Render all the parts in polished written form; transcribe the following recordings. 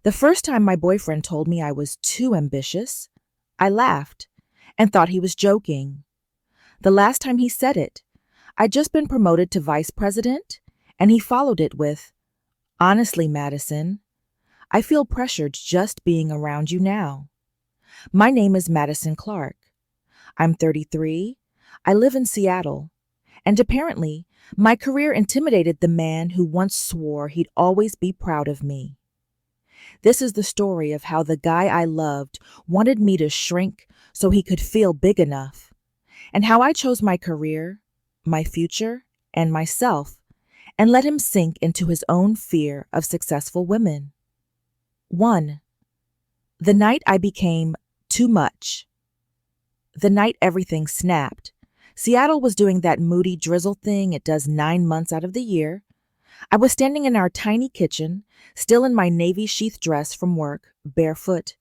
The first time my boyfriend told me I was too ambitious, I laughed and thought he was joking. The last time he said it, I'd just been promoted to vice president, and he followed it with, "Honestly, Madison, I feel pressured just being around you now. My name is Madison Clark. I'm 33. I live in Seattle. And apparently, my career intimidated the man who once swore he'd always be proud of me. This is the story of how the guy I loved wanted me to shrink so he could feel big enough, and how I chose my career, my future, and myself, and let him sink into his own fear of successful women. 1. The night I became too much. The night everything snapped. Seattle was doing that moody drizzle thing it does 9 months out of the year. I was standing in our tiny kitchen, still in my navy sheath dress from work, barefoot,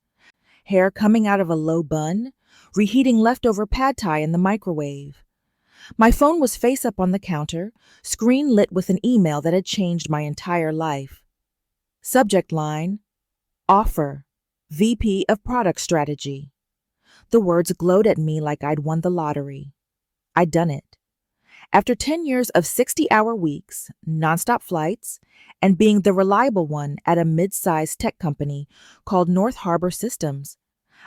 hair coming out of a low bun, reheating leftover pad thai in the microwave. My phone was face up on the counter, screen lit with an email that had changed my entire life. Subject line, Offer, VP of Product Strategy. The words glowed at me like I'd won the lottery. I'd done it. After 10 years of 60-hour weeks, nonstop flights, and being the reliable one at a mid-sized tech company called North Harbor Systems,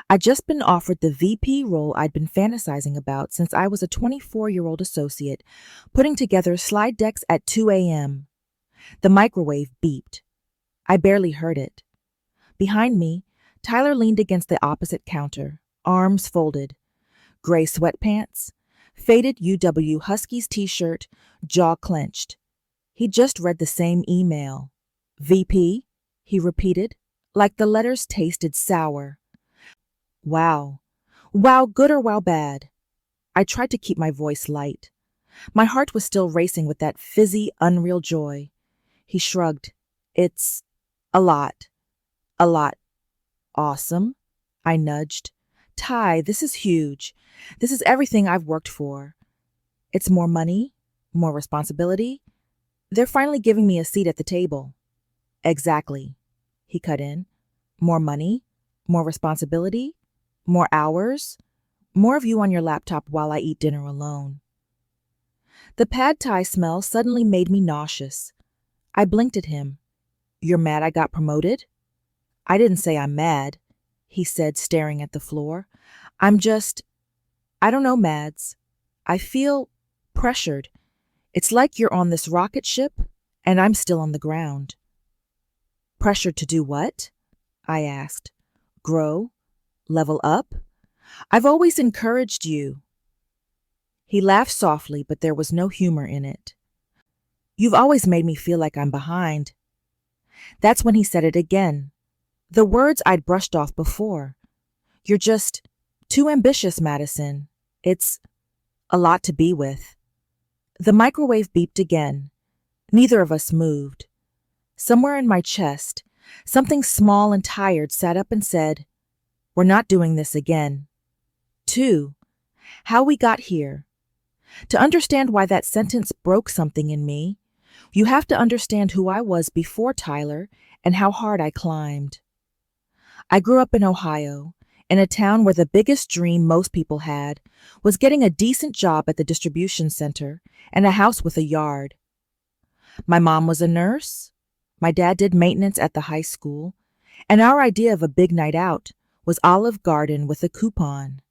I'd just been offered the VP role I'd been fantasizing about since I was a 24-year-old associate, putting together slide decks at 2 a.m. The microwave beeped. I barely heard it. Behind me, Tyler leaned against the opposite counter, arms folded, gray sweatpants, faded UW Huskies t-shirt, jaw clenched. He'd just read the same email. VP, he repeated, like the letters tasted sour. Wow. Wow good or wow bad? I tried to keep my voice light. My heart was still racing with that fizzy, unreal joy. He shrugged. It's a lot. A lot. Awesome. I nudged. Ty, this is huge. This is everything I've worked for. It's more money, more responsibility. They're finally giving me a seat at the table. Exactly. He cut in. More money, more responsibility, more hours, more of you on your laptop while I eat dinner alone. The pad thai smell suddenly made me nauseous. I blinked at him. You're mad I got promoted? I didn't say I'm mad, he said, staring at the floor. I don't know, Mads. I feel pressured. It's like you're on this rocket ship and I'm still on the ground. Pressured to do what? I asked. Grow? Level up? I've always encouraged you. He laughed softly, but there was no humor in it. You've always made me feel like I'm behind. That's when he said it again. The words I'd brushed off before. You're just too ambitious, Madison. It's a lot to be with. The microwave beeped again. Neither of us moved. Somewhere in my chest, something small and tired sat up and said, We're not doing this again. 2. How we got here. To understand why that sentence broke something in me, you have to understand who I was before Tyler and how hard I climbed. I grew up in Ohio, in a town where the biggest dream most people had was getting a decent job at the distribution center and a house with a yard. My mom was a nurse, my dad did maintenance at the high school, and our idea of a big night out was Olive Garden with a coupon.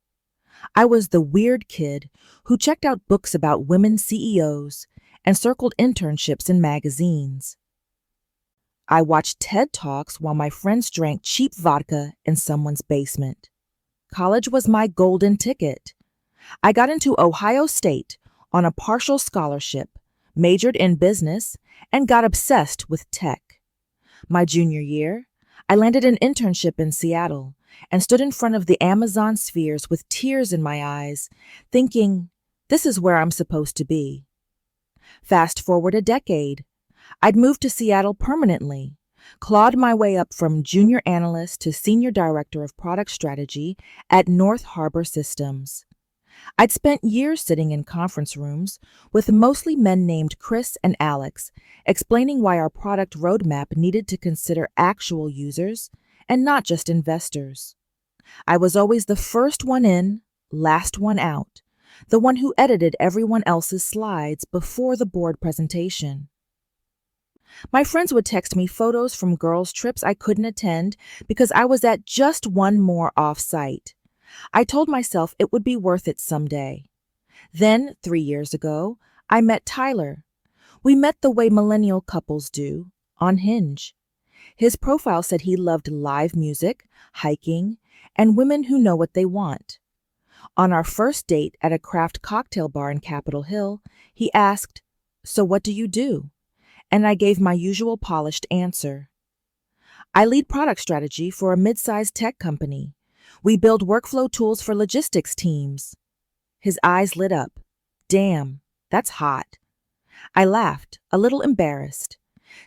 I was the weird kid who checked out books about women CEOs and circled internships in magazines. I watched TED Talks while my friends drank cheap vodka in someone's basement. College was my golden ticket. I got into Ohio State on a partial scholarship, majored in business, and got obsessed with tech. My junior year, I landed an internship in Seattle and stood in front of the Amazon spheres with tears in my eyes, thinking, this is where I'm supposed to be. Fast forward a decade. I'd moved to Seattle permanently, clawed my way up from junior analyst to senior director of product strategy at North Harbor Systems. I'd spent years sitting in conference rooms with mostly men named Chris and Alex, explaining why our product roadmap needed to consider actual users and not just investors. I was always the first one in, last one out, the one who edited everyone else's slides before the board presentation. My friends would text me photos from girls' trips I couldn't attend because I was at just one more off-site. I told myself it would be worth it someday. Then, 3 years ago, I met Tyler. We met the way millennial couples do, on Hinge. His profile said he loved live music, hiking, and women who know what they want. On our first date at a craft cocktail bar in Capitol Hill, he asked, "So what do you do?" And I gave my usual polished answer. I lead product strategy for a mid-sized tech company. We build workflow tools for logistics teams. His eyes lit up. Damn, that's hot. I laughed, a little embarrassed.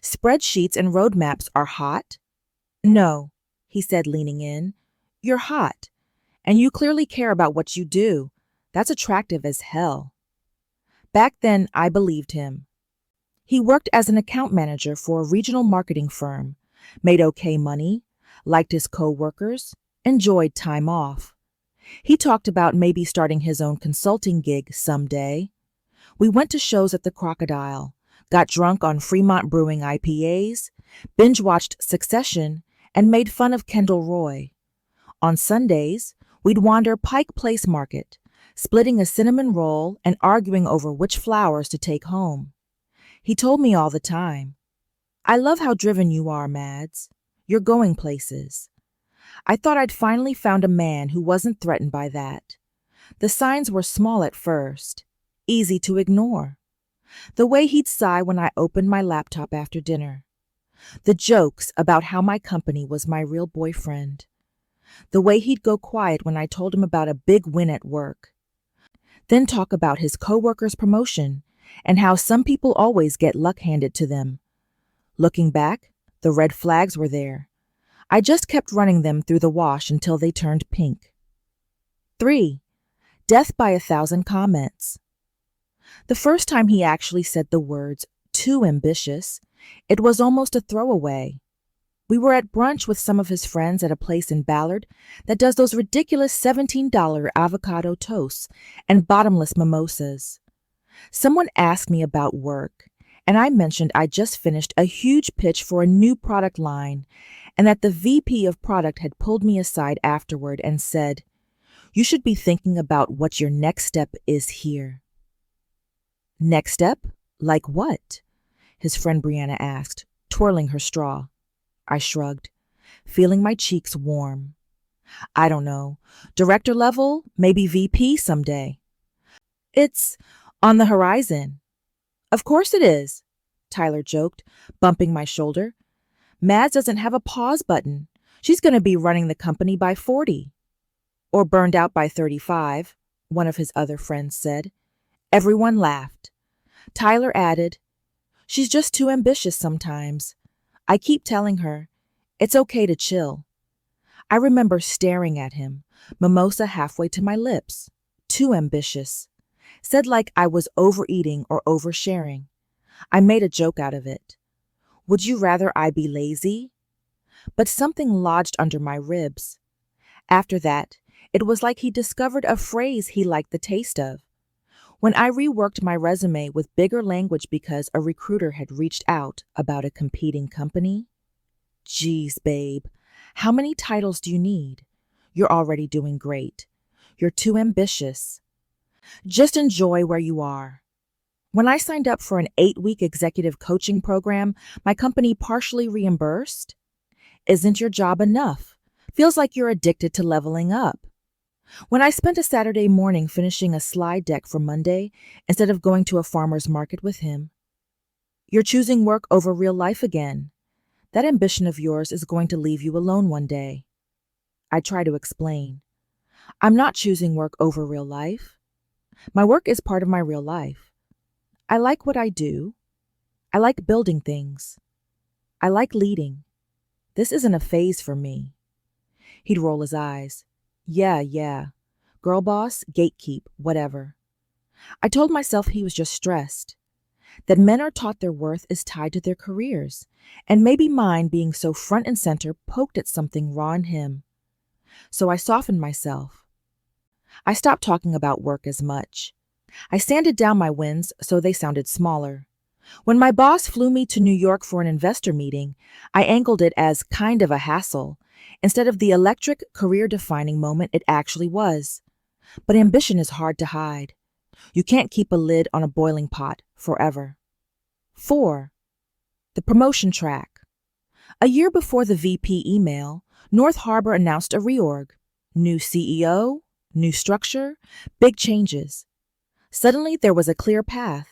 Spreadsheets and roadmaps are hot? No, he said, leaning in. You're hot, and you clearly care about what you do. That's attractive as hell. Back then, I believed him. He worked as an account manager for a regional marketing firm, made okay money, liked his co-workers, enjoyed time off. He talked about maybe starting his own consulting gig someday. We went to shows at the Crocodile, got drunk on Fremont Brewing IPAs, binge-watched Succession, and made fun of Kendall Roy. On Sundays, we'd wander Pike Place Market, splitting a cinnamon roll and arguing over which flowers to take home. He told me all the time, "I love how driven you are, Mads. You're going places." I thought I'd finally found a man who wasn't threatened by that. The signs were small at first, easy to ignore. The way he'd sigh when I opened my laptop after dinner. The jokes about how my company was my real boyfriend. The way he'd go quiet when I told him about a big win at work. Then talk about his coworker's promotion and how some people always get luck handed to them. Looking back, the red flags were there. I just kept running them through the wash until they turned pink. 3. Death by 1,000 comments. The first time he actually said the words, "too ambitious," it was almost a throwaway. We were at brunch with some of his friends at a place in Ballard that does those ridiculous $17 avocado toasts and bottomless mimosas. Someone asked me about work, and I mentioned I just finished a huge pitch for a new product line and that the VP of product had pulled me aside afterward and said, "You should be thinking about what your next step is here." Next step? Like what? His friend Brianna asked, twirling her straw. I shrugged, feeling my cheeks warm. I don't know. Director level, maybe VP someday. It's on the horizon. Of course it is, Tyler joked, bumping my shoulder. Mads doesn't have a pause button. She's going to be running the company by 40. Or burned out by 35, one of his other friends said. Everyone laughed. Tyler added, "She's just too ambitious sometimes. I keep telling her, it's okay to chill." I remember staring at him, mimosa halfway to my lips. Too ambitious. Said like I was overeating or oversharing. I made a joke out of it. Would you rather I be lazy? But something lodged under my ribs. After that, it was like he discovered a phrase he liked the taste of. When I reworked my resume with bigger language because a recruiter had reached out about a competing company. Geez, babe, how many titles do you need? You're already doing great. You're too ambitious. Just enjoy where you are. When I signed up for an 8-week executive coaching program, my company partially reimbursed. Isn't your job enough? Feels like you're addicted to leveling up. When I spent a Saturday morning finishing a slide deck for Monday instead of going to a farmer's market with him. You're choosing work over real life again. That ambition of yours is going to leave you alone one day. I try to explain. I'm not choosing work over real life. My work is part of my real life. I like what I do. I like building things. I like leading. This isn't a phase for me. He'd roll his eyes. Yeah. girl boss, gatekeep, whatever. I told myself he was just stressed, that men are taught their worth is tied to their careers, and maybe mine being so front and center poked at something raw in him. So I softened myself. I stopped talking about work as much. I sanded down my wins so they sounded smaller. When my boss flew me to New York for an investor meeting, I angled it as kind of a hassle, instead of the electric, career-defining moment it actually was. But ambition is hard to hide. You can't keep a lid on a boiling pot forever. 4. The promotion track. A year before the VP email, North Harbor announced a reorg. New CEO, new structure, big changes. Suddenly, there was a clear path.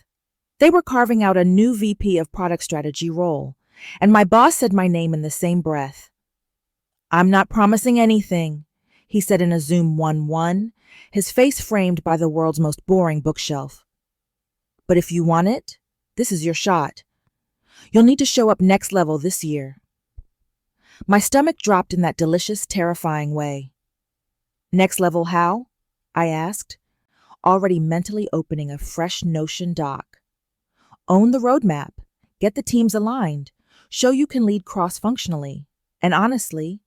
They were carving out a new VP of product strategy role, and my boss said my name in the same breath. "I'm not promising anything," he said in a Zoom 1-1, his face framed by the world's most boring bookshelf. "But if you want it, this is your shot. You'll need to show up next level this year." My stomach dropped in that delicious, terrifying way. "Next level how?" I asked, already mentally opening a fresh Notion doc. Own the roadmap, get the teams aligned, show you can lead cross-functionally, and honestly,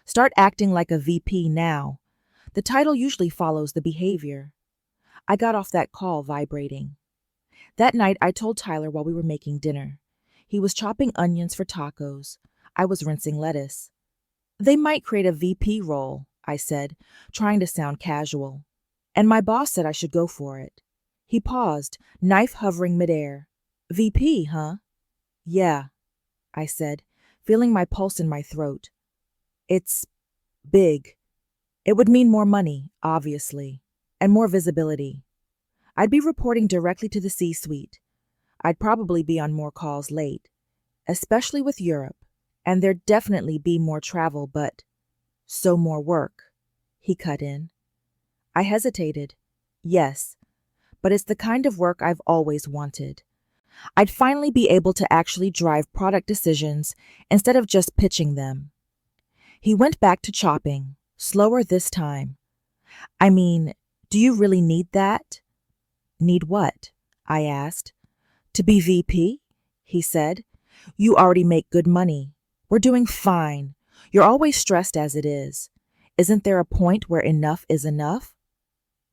start acting like a VP now. The title usually follows the behavior. I got off that call vibrating. That night, I told Tyler while we were making dinner. He was chopping onions for tacos. I was rinsing lettuce. "They might create a VP role," I said, trying to sound casual. "And my boss said I should go for it." He paused, knife hovering midair. "VP, huh?" "Yeah," I said, feeling my pulse in my throat. "It's big. It would mean more money, obviously, and more visibility. I'd be reporting directly to the C-suite. I'd probably be on more calls late, especially with Europe, and there'd definitely be more travel, but so more work," he cut in. I hesitated. Yes, but it's the kind of work I've always wanted. I'd finally be able to actually drive product decisions instead of just pitching them. He went back to chopping, slower this time. "I mean, do you really need that?" "Need what?" I asked. "To be VP?" he said. "You already make good money. We're doing fine. You're always stressed as it is. Isn't there a point where enough is enough?"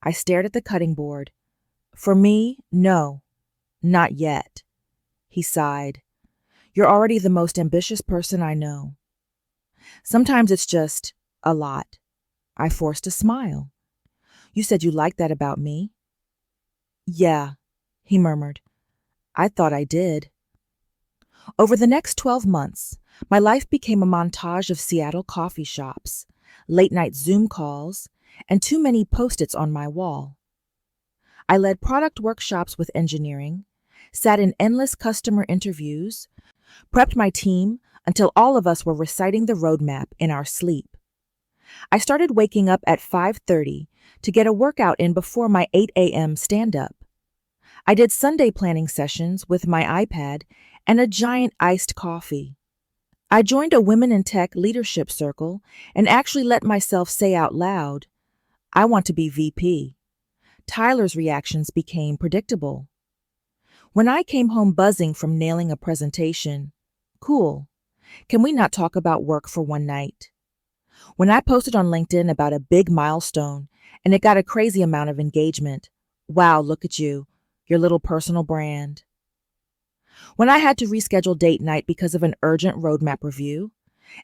I stared at the cutting board. "For me, no. Not yet." He sighed. "You're already the most ambitious person I know." "Sometimes it's just a lot." I forced a smile. "You said you liked that about me." "Yeah," he murmured. "I thought I did." Over the next 12 months, my life became a montage of Seattle coffee shops, late-night Zoom calls, and too many Post-its on my wall. I led product workshops with engineering, sat in endless customer interviews, prepped my team until all of us were reciting the roadmap in our sleep. I started waking up at 5:30 to get a workout in before my 8 a.m. stand-up. I did Sunday planning sessions with my iPad and a giant iced coffee. I joined a Women in Tech leadership circle and actually let myself say out loud, "I want to be VP." Tyler's reactions became predictable. When I came home buzzing from nailing a presentation, "Cool. Can we not talk about work for one night?" When I posted on LinkedIn about a big milestone and it got a crazy amount of engagement, "Wow, look at you, your little personal brand." When I had to reschedule date night because of an urgent roadmap review,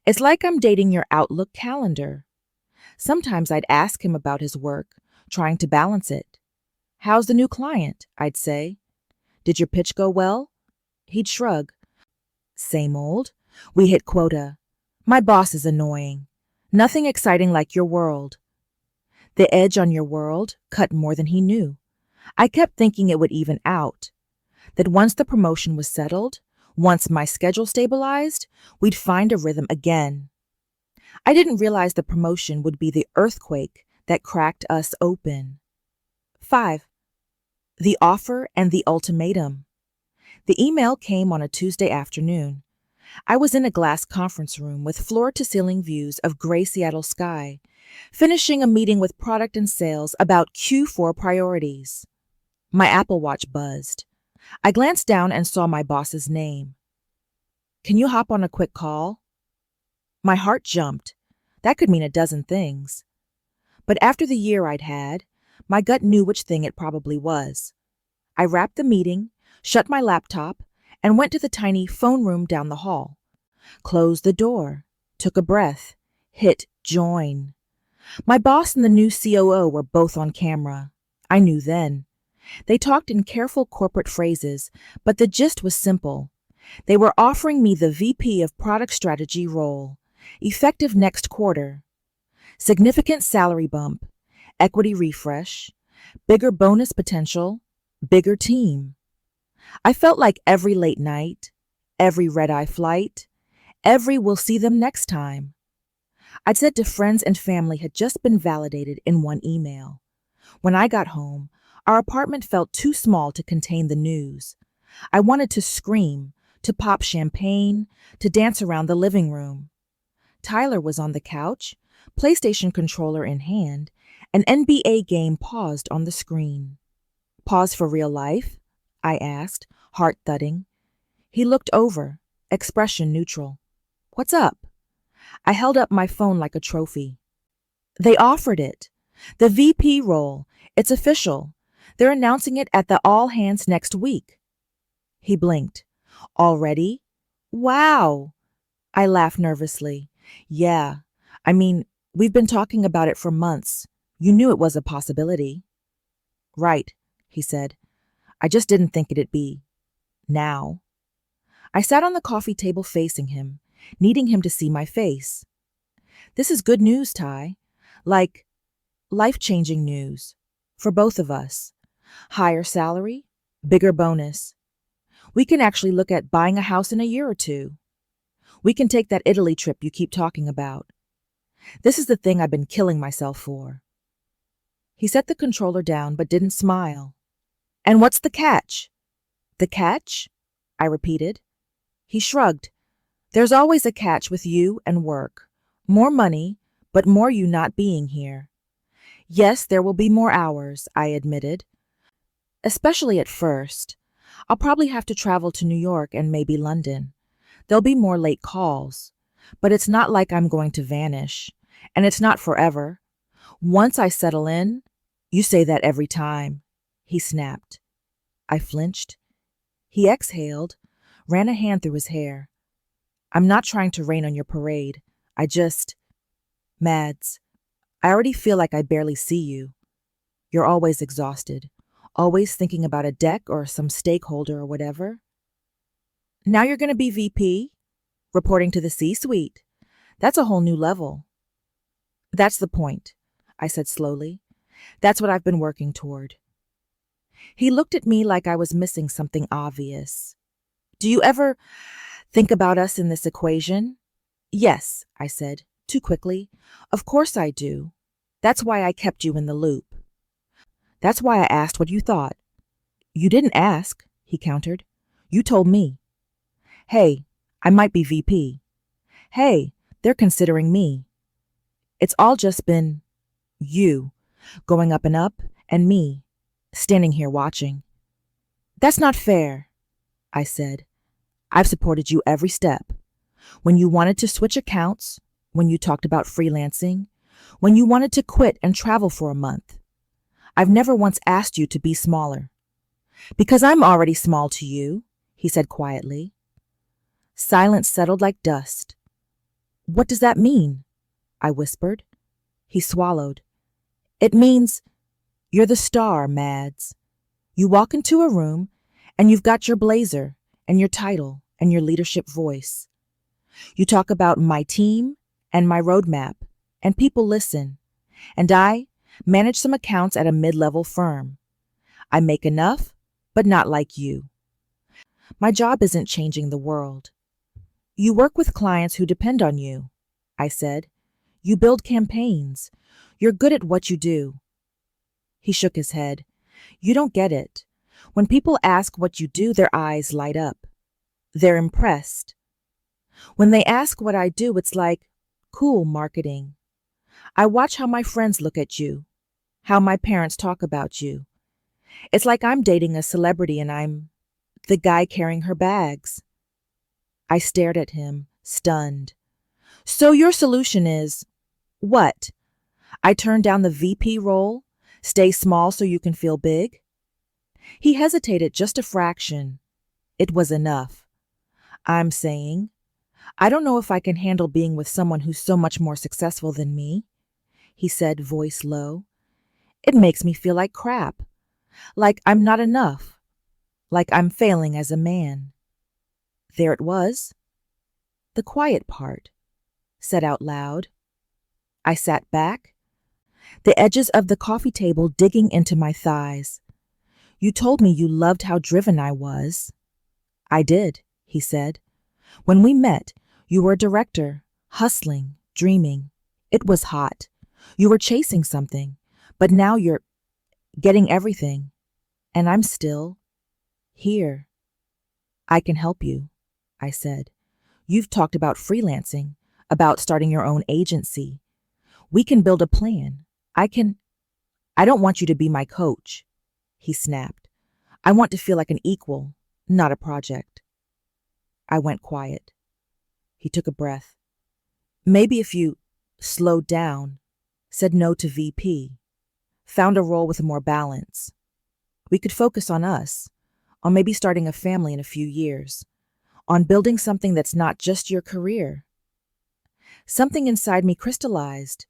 it's like I'm dating your Outlook calendar. Sometimes I'd ask him about his work, trying to balance it. "How's the new client?" I'd say. "Did your pitch go well?" He'd shrug. "Same old. We hit quota. My boss is annoying. Nothing exciting like your world." The edge on your world cut more than he knew. I kept thinking it would even out, that once the promotion was settled, once my schedule stabilized, we'd find a rhythm again. I didn't realize the promotion would be the earthquake that cracked us open. 5. The offer and the ultimatum. The email came on a Tuesday afternoon. I was in a glass conference room with floor-to-ceiling views of gray Seattle sky, finishing a meeting with product and sales about Q4 priorities. My Apple Watch buzzed. I glanced down and saw my boss's name. Can you hop on a quick call? My heart jumped. That could mean a dozen things. But after the year I'd had, my gut knew which thing it probably was. I wrapped the meeting, shut my laptop, and went to the tiny phone room down the hall. Closed the door, took a breath, hit join. My boss and the new COO were both on camera. I knew then. They talked in careful corporate phrases, but the gist was simple. They were offering me the VP of Product Strategy role, effective next quarter. Significant salary bump, equity refresh, bigger bonus potential, bigger team. I felt like every late night, every red-eye flight, every we'll see them next time. I'd said to friends and family had just been validated in one email. When I got home, our apartment felt too small to contain the news. I wanted to scream, to pop champagne, to dance around the living room. Tyler was on the couch, PlayStation controller in hand, an NBA game paused on the screen. Pause for real life? I asked, heart thudding. He looked over, expression neutral. What's up? I held up my phone like a trophy. They offered it. The VP role. It's official. They're announcing it at the all hands next week. He blinked. Already? Wow. I laughed nervously. Yeah. We've been talking about it for months. You knew it was a possibility. Right, he said. I just didn't think it'd be now. I sat on the coffee table facing him, needing him to see my face. This is good news, Ty. Like, life-changing news. For both of us. Higher salary, bigger bonus. We can actually look at buying a house in a year or two. We can take that Italy trip you keep talking about. This is the thing I've been killing myself for. He set the controller down but didn't smile. And what's the catch? The catch? I repeated. He shrugged. There's always a catch with you and work. More money, but more you not being here. Yes, there will be more hours, I admitted. Especially at first. I'll probably have to travel to New York and maybe London. There'll be more late calls. But it's not like I'm going to vanish. And it's not forever. Once I settle in, you say that every time, he snapped. I flinched. He exhaled, ran a hand through his hair. I'm not trying to rain on your parade. Mads, I already feel like I barely see you. You're always exhausted, always thinking about a deck or some stakeholder or whatever. Now you're going to be VP, reporting to the C-suite. That's a whole new level. That's the point, I said slowly. That's what I've been working toward. He looked at me like I was missing something obvious. Do you ever think about us in this equation? Yes, I said, too quickly. Of course I do. That's why I kept you in the loop. That's why I asked what you thought. You didn't ask, he countered. You told me. Hey, I might be VP. Hey, they're considering me. It's all just been you, going up, and me, standing here watching. That's not fair, I said. I've supported you every step. When you wanted to switch accounts, when you talked about freelancing, when you wanted to quit and travel for a month. I've never once asked you to be smaller. Because I'm already small to you, he said quietly. Silence settled like dust. What does that mean? I whispered. He swallowed. It means you're the star, Mads. You walk into a room and you've got your blazer and your title and your leadership voice. You talk about my team and my roadmap, and people listen. And I manage some accounts at a mid-level firm. I make enough, but not like you. My job isn't changing the world. You work with clients who depend on you, I said. You build campaigns. You're good at what you do. He shook his head. You don't get it. When people ask what you do, their eyes light up. They're impressed. When they ask what I do, it's like, cool marketing. I watch how my friends look at you, how my parents talk about you. It's like I'm dating a celebrity and I'm the guy carrying her bags. I stared at him, stunned. So your solution is what? I turn down the VP role? Stay small so you can feel big? He hesitated just a fraction. It was enough. I'm saying, I don't know if I can handle being with someone who's so much more successful than me, he said, voice low. It makes me feel like crap. Like I'm not enough. Like I'm failing as a man. There it was. The quiet part, said out loud. I sat back, the edges of the coffee table digging into my thighs. You told me you loved how driven I was. I did, he said. When we met, you were a director, hustling, dreaming. It was hot. You were chasing something, but now you're getting everything. And I'm still here. I can help you, I said. You've talked about freelancing, about starting your own agency. We can build a plan. I don't want you to be my coach, he snapped. I want to feel like an equal, not a project. I went quiet. He took a breath. Maybe if you slowed down, said no to VP, found a role with more balance, we could focus on us, on maybe starting a family in a few years, on building something that's not just your career. Something inside me crystallized.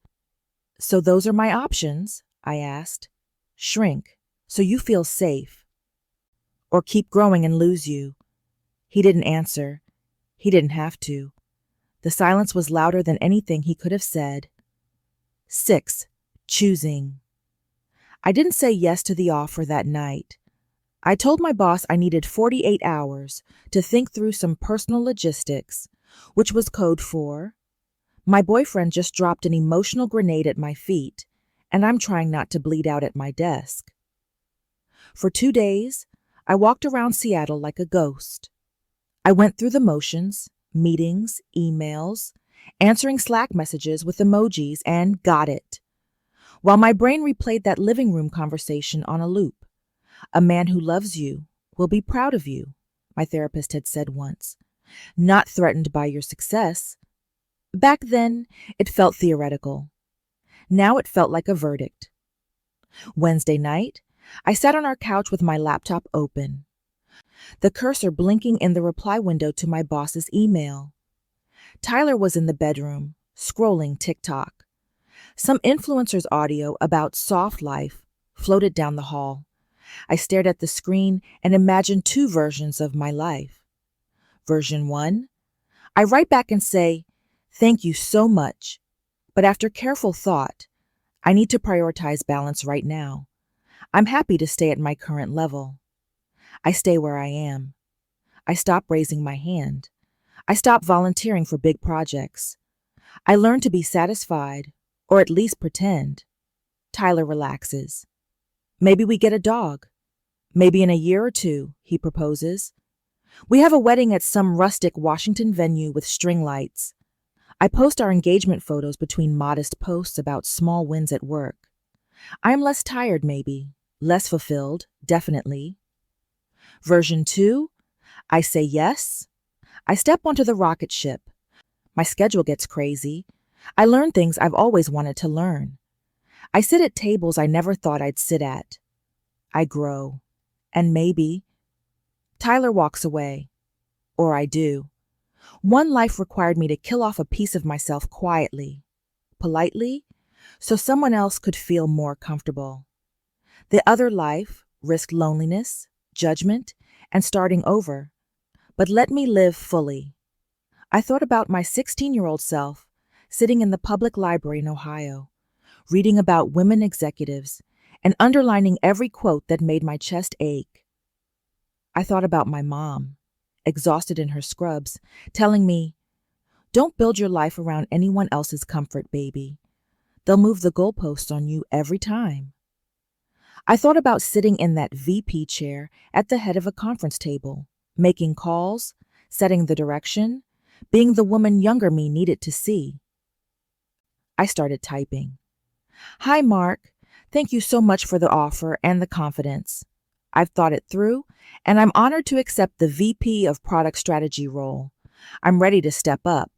So those are my options, I asked. Shrink, so you feel safe. Or keep growing and lose you. He didn't answer. He didn't have to. The silence was louder than anything he could have said. 6. Choosing. I didn't say yes to the offer that night. I told my boss I needed 48 hours to think through some personal logistics, which was code for my boyfriend just dropped an emotional grenade at my feet, and I'm trying not to bleed out at my desk. For 2 days, I walked around Seattle like a ghost. I went through the motions, meetings, emails, answering Slack messages with emojis, and got it. While my brain replayed that living room conversation on a loop. A man who loves you will be proud of you, my therapist had said once. Not threatened by your success. Back then, it felt theoretical. Now it felt like a verdict. Wednesday night, I sat on our couch with my laptop open, the cursor blinking in the reply window to my boss's email. Tyler was in the bedroom, scrolling TikTok. Some influencer's audio about soft life floated down the hall. I stared at the screen and imagined 2 versions of my life. Version 1, I write back and say, thank you so much, but after careful thought, I need to prioritize balance right now. I'm happy to stay at my current level. I stay where I am. I stop raising my hand. I stop volunteering for big projects. I learn to be satisfied, or at least pretend. Tyler relaxes. Maybe we get a dog. Maybe in a year or 2, he proposes. We have a wedding at some rustic Washington venue with string lights. I post our engagement photos between modest posts about small wins at work. I'm less tired, maybe. Less fulfilled, definitely. Version 2, I say yes. I step onto the rocket ship. My schedule gets crazy. I learn things I've always wanted to learn. I sit at tables I never thought I'd sit at. I grow. And maybe Tyler walks away. Or I do. One life required me to kill off a piece of myself quietly, politely, so someone else could feel more comfortable. The other life risked loneliness, judgment, and starting over, but let me live fully. I thought about my 16-year-old self sitting in the public library in Ohio, reading about women executives and underlining every quote that made my chest ache. I thought about my mom, exhausted in her scrubs, telling me, don't build your life around anyone else's comfort, baby. They'll move the goalposts on you every time. I thought about sitting in that VP chair at the head of a conference table, making calls, setting the direction, being the woman younger me needed to see. I started typing. Hi, Mark. Thank you so much for the offer and the confidence. I've thought it through, and I'm honored to accept the VP of Product Strategy role. I'm ready to step up.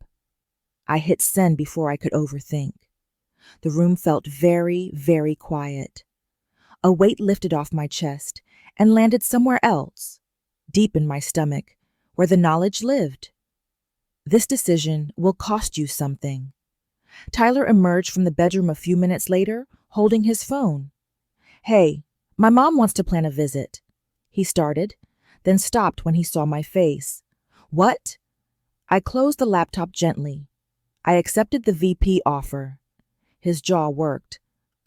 I hit send before I could overthink. The room felt very, very quiet. A weight lifted off my chest and landed somewhere else, deep in my stomach, where the knowledge lived. This decision will cost you something. Tyler emerged from the bedroom a few minutes later, holding his phone. Hey, my mom wants to plan a visit. He started, then stopped when he saw my face. What? I closed the laptop gently. I accepted the VP offer. His jaw worked.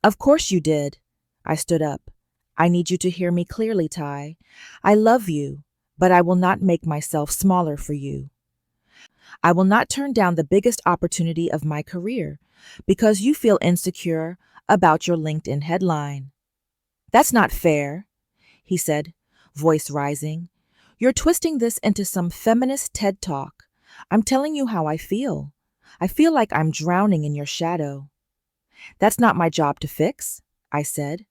Of course you did. I stood up. I need you to hear me clearly, Ty. I love you, but I will not make myself smaller for you. I will not turn down the biggest opportunity of my career because you feel insecure about your LinkedIn headline. That's not fair, he said, voice rising. You're twisting this into some feminist TED talk. I'm telling you how I feel. I feel like I'm drowning in your shadow. That's not my job to fix, I said.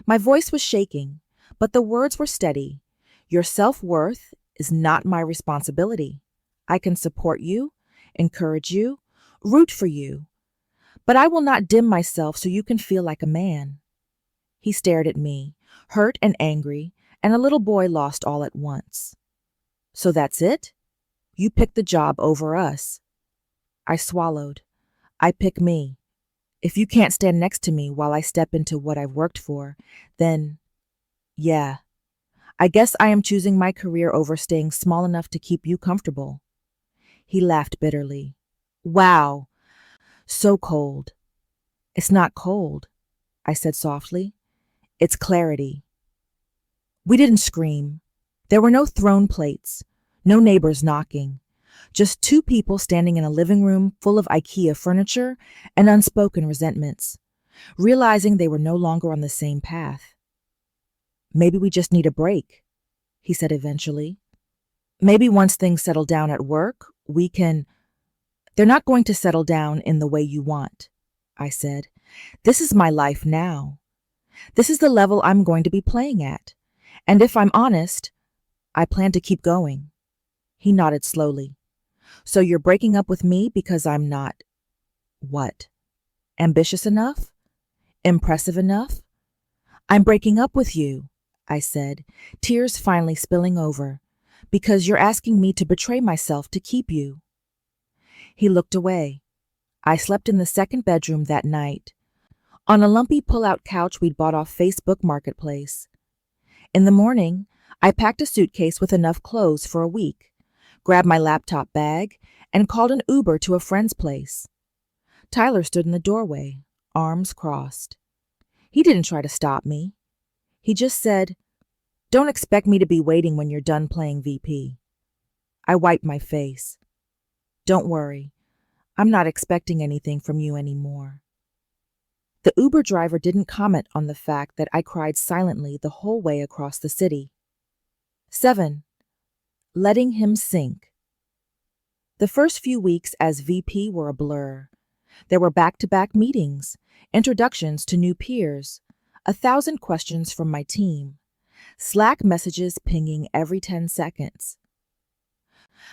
My voice was shaking, but the words were steady. Your self-worth is not my responsibility. I can support you, encourage you, root for you, but I will not dim myself so you can feel like a man. He stared at me, hurt and angry, and a little boy lost all at once. So that's it? You picked the job over us. I swallowed. I pick me. If you can't stand next to me while I step into what I've worked for, then, yeah, I guess I am choosing my career over staying small enough to keep you comfortable. He laughed bitterly. Wow, so cold. It's not cold, I said softly. It's clarity. We didn't scream. There were no thrown plates, no neighbors knocking, just two people standing in a living room full of IKEA furniture and unspoken resentments, realizing they were no longer on the same path. Maybe we just need a break, he said eventually. Maybe once things settle down at work, we can... They're not going to settle down in the way you want, I said. This is my life now. This is the level I'm going to be playing at. And if I'm honest, I plan to keep going. He nodded slowly. So you're breaking up with me because I'm not... What? Ambitious enough? Impressive enough? I'm breaking up with you, I said, tears finally spilling over, because you're asking me to betray myself to keep you. He looked away. I slept in the second bedroom that night, on a lumpy pull-out couch we'd bought off Facebook Marketplace. In the morning, I packed a suitcase with enough clothes for a week, grabbed my laptop bag, and called an Uber to a friend's place. Tyler stood in the doorway, arms crossed. He didn't try to stop me. He just said, "Don't expect me to be waiting when you're done playing VP." I wiped my face. Don't worry, I'm not expecting anything from you anymore. The Uber driver didn't comment on the fact that I cried silently the whole way across the city. 7. Letting him sink. The first few weeks as VP were a blur. There were back-to-back meetings, introductions to new peers, 1,000 questions from my team, Slack messages pinging every 10 seconds.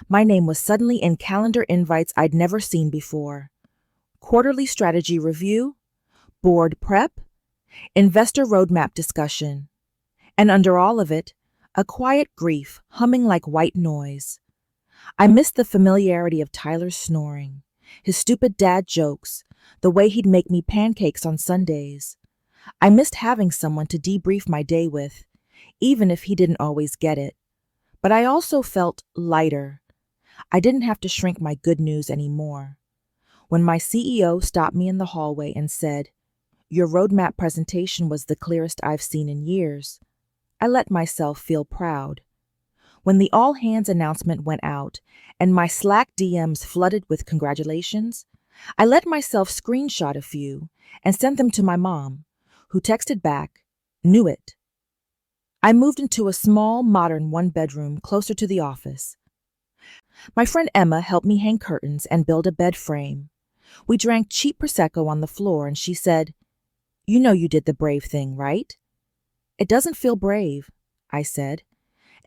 My name was suddenly in calendar invites I'd never seen before. Quarterly strategy review, board prep, investor roadmap discussion, and under all of it, a quiet grief humming like white noise. I missed the familiarity of Tyler's snoring, his stupid dad jokes, the way he'd make me pancakes on Sundays. I missed having someone to debrief my day with, even if he didn't always get it. But I also felt lighter. I didn't have to shrink my good news anymore. When my CEO stopped me in the hallway and said, "Your roadmap presentation was the clearest I've seen in years," I let myself feel proud. When the all-hands announcement went out and my Slack DMs flooded with congratulations, I let myself screenshot a few and sent them to my mom, who texted back, "Knew it." I moved into a small, modern one-bedroom closer to the office. My friend Emma helped me hang curtains and build a bed frame. We drank cheap Prosecco on the floor, and she said, "You know you did the brave thing, right?" "It doesn't feel brave," I said.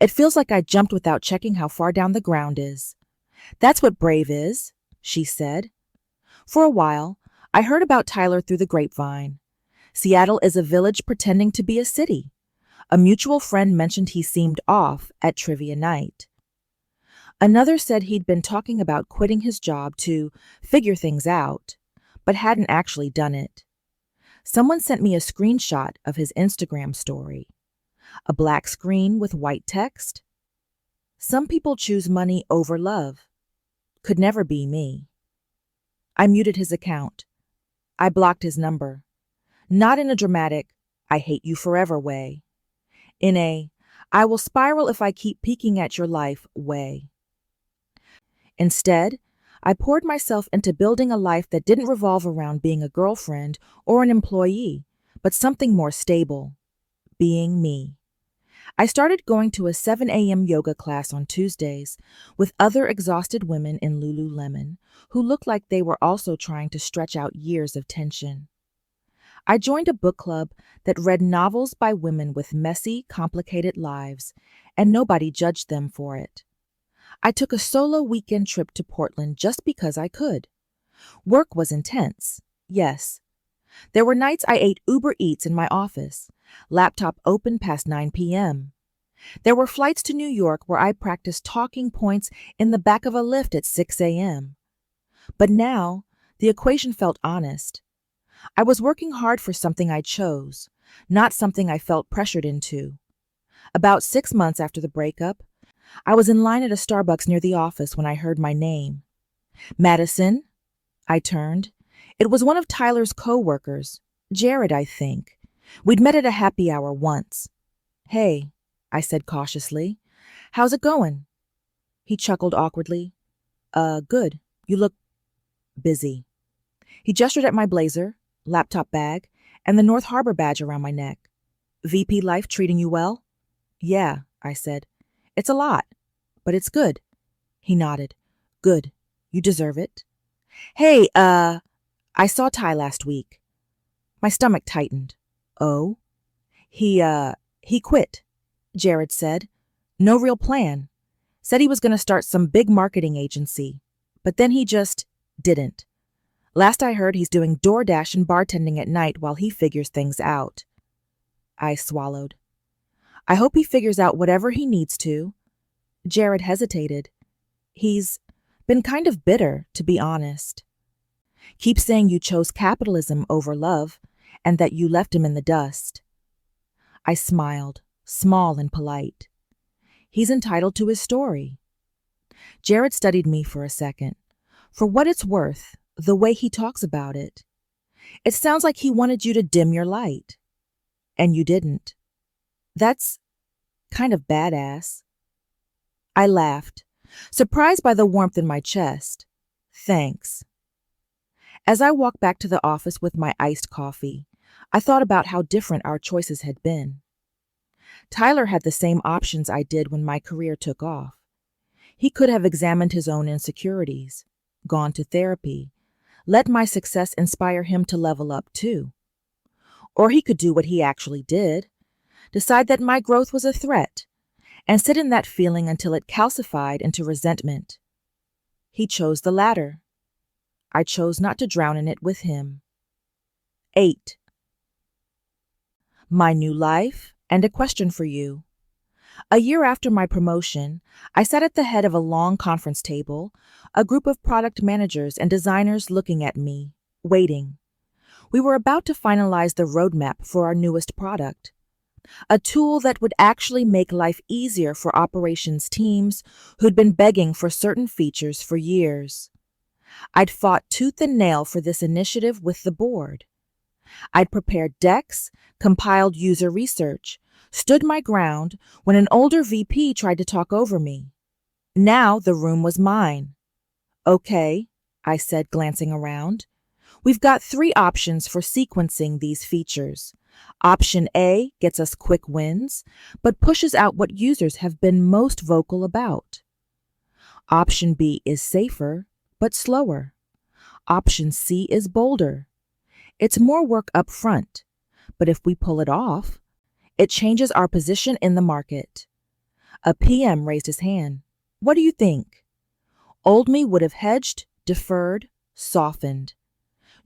"It feels like I jumped without checking how far down the ground is." "That's what brave is," she said. For a while, I heard about Tyler through the grapevine. Seattle is a village pretending to be a city. A mutual friend mentioned he seemed off at trivia night. Another said he'd been talking about quitting his job to figure things out, but hadn't actually done it. Someone sent me a screenshot of his Instagram story. A black screen with white text. "Some people choose money over love. Could never be me." I muted his account. I blocked his number. Not in a dramatic, "I hate you forever" way. In a, "I will spiral if I keep peeking at your life" way. Instead, I poured myself into building a life that didn't revolve around being a girlfriend or an employee, but something more stable, being me. I started going to a 7 a.m. yoga class on Tuesdays with other exhausted women in Lululemon who looked like they were also trying to stretch out years of tension. I joined a book club that read novels by women with messy, complicated lives, and nobody judged them for it. I took a solo weekend trip to Portland just because I could. Work was intense, yes. There were nights I ate Uber Eats in my office, laptop open past 9 p.m. There were flights to New York where I practiced talking points in the back of a lift at 6 a.m. But now, the equation felt honest. I was working hard for something I chose, not something I felt pressured into. About 6 months after the breakup, I was in line at a Starbucks near the office when I heard my name. "Madison?" I turned. It was one of Tyler's co-workers, Jared, I think. We'd met at a happy hour once. "Hey," I said cautiously. "How's it going?" He chuckled awkwardly. Good. You look busy." He gestured at my blazer, laptop bag, and the North Harbor badge around my neck. "VP life treating you well?" "Yeah," I said. "It's a lot, but it's good." He nodded. "Good. You deserve it." "Hey, I saw Ty last week." My stomach tightened. "Oh?" He quit," Jared said. "No real plan. Said he was going to start some big marketing agency, but then he just didn't. Last I heard, he's doing DoorDash and bartending at night while he figures things out." I swallowed. "I hope he figures out whatever he needs to." Jared hesitated. "He's been kind of bitter, to be honest. Keeps saying you chose capitalism over love and that you left him in the dust." I smiled, small and polite. He's entitled to his story. Jared studied me for a second. For what it's worth, the way he talks about it, it sounds like he wanted you to dim your light. And you didn't. That's kind of badass. I laughed, surprised by the warmth in my chest. "Thanks." As I walked back to the office with my iced coffee, I thought about how different our choices had been. Tyler had the same options I did when my career took off. He could have examined his own insecurities, gone to therapy, let my success inspire him to level up too. Or he could do what he actually did, decide that my growth was a threat, and sit in that feeling until it calcified into resentment. He chose the latter. I chose not to drown in it with him. 8. My new life and a question for you. A year after my promotion, I sat at the head of a long conference table, a group of product managers and designers looking at me, waiting. We were about to finalize the roadmap for our newest product, a tool that would actually make life easier for operations teams who'd been begging for certain features for years. I'd fought tooth and nail for this initiative with the board. I'd prepared decks, compiled user research, stood my ground when an older VP tried to talk over me. Now the room was mine. "Okay," I said, glancing around. "We've got 3 options for sequencing these features. Option A gets us quick wins, but pushes out what users have been most vocal about. Option B is safer, but slower. Option C is bolder. It's more work up front, but if we pull it off, it changes our position in the market. A PM raised his hand. What do you think? Old me would have hedged, deferred, softened.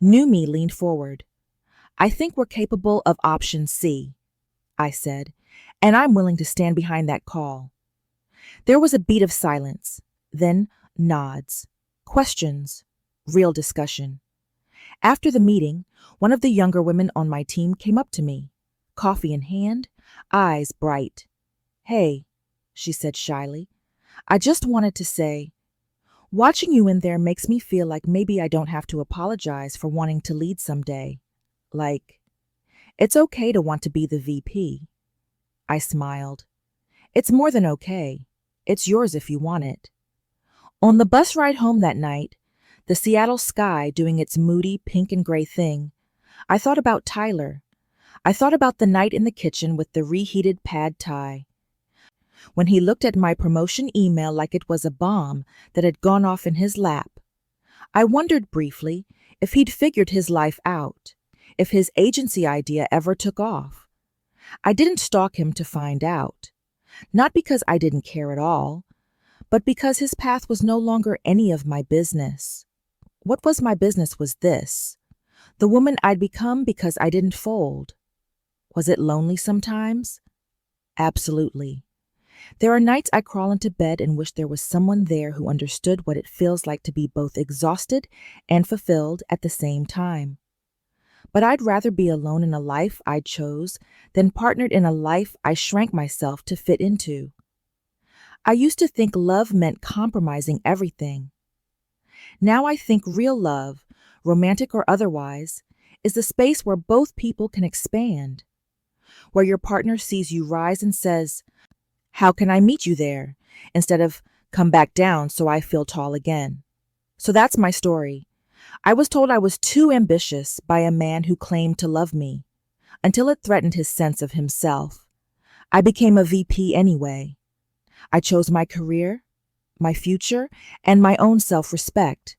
New me leaned forward. I think we're capable of option C, I said, and I'm willing to stand behind that call. There was a beat of silence, then nods, questions, real discussion. After the meeting, one of the younger women on my team came up to me, coffee in hand, eyes bright. Hey, she said shyly, I just wanted to say, watching you in there makes me feel like maybe I don't have to apologize for wanting to lead someday. Like, it's okay to want to be the VP. I smiled. It's more than okay. It's yours if you want it. On the bus ride home that night, the Seattle sky doing its moody pink and gray thing, I thought about Tyler. I thought about the night in the kitchen with the reheated pad thai. When he looked at my promotion email like it was a bomb that had gone off in his lap. I wondered briefly if he'd figured his life out, if his agency idea ever took off. I didn't stalk him to find out, not because I didn't care at all, but because his path was no longer any of my business. What was my business was this, the woman I'd become because I didn't fold. Was it lonely sometimes? Absolutely. There are nights I crawl into bed and wish there was someone there who understood what it feels like to be both exhausted and fulfilled at the same time. But I'd rather be alone in a life I chose than partnered in a life I shrank myself to fit into. I used to think love meant compromising everything. Now I think real love, romantic or otherwise, is the space where both people can expand, where your partner sees you rise and says, how can I meet you there? Instead of come back down so I feel tall again. So that's my story. I was told I was too ambitious by a man who claimed to love me, until it threatened his sense of himself. I became a VP anyway. I chose my career, my future, and my own self-respect.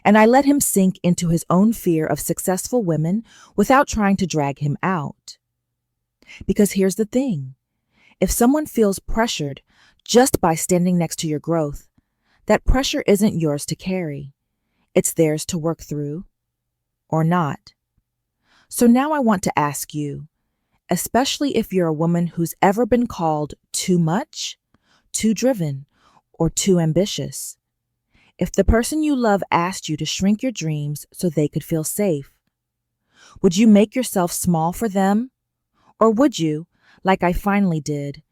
And I let him sink into his own fear of successful women without trying to drag him out. Because here's the thing. If someone feels pressured just by standing next to your growth, that pressure isn't yours to carry. It's theirs to work through, or not. So now I want to ask you, especially if you're a woman who's ever been called too much, too driven, or too ambitious. If the person you love asked you to shrink your dreams so they could feel safe, would you make yourself small for them? Or would you, like I finally did,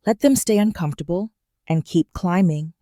let them stay uncomfortable and keep climbing?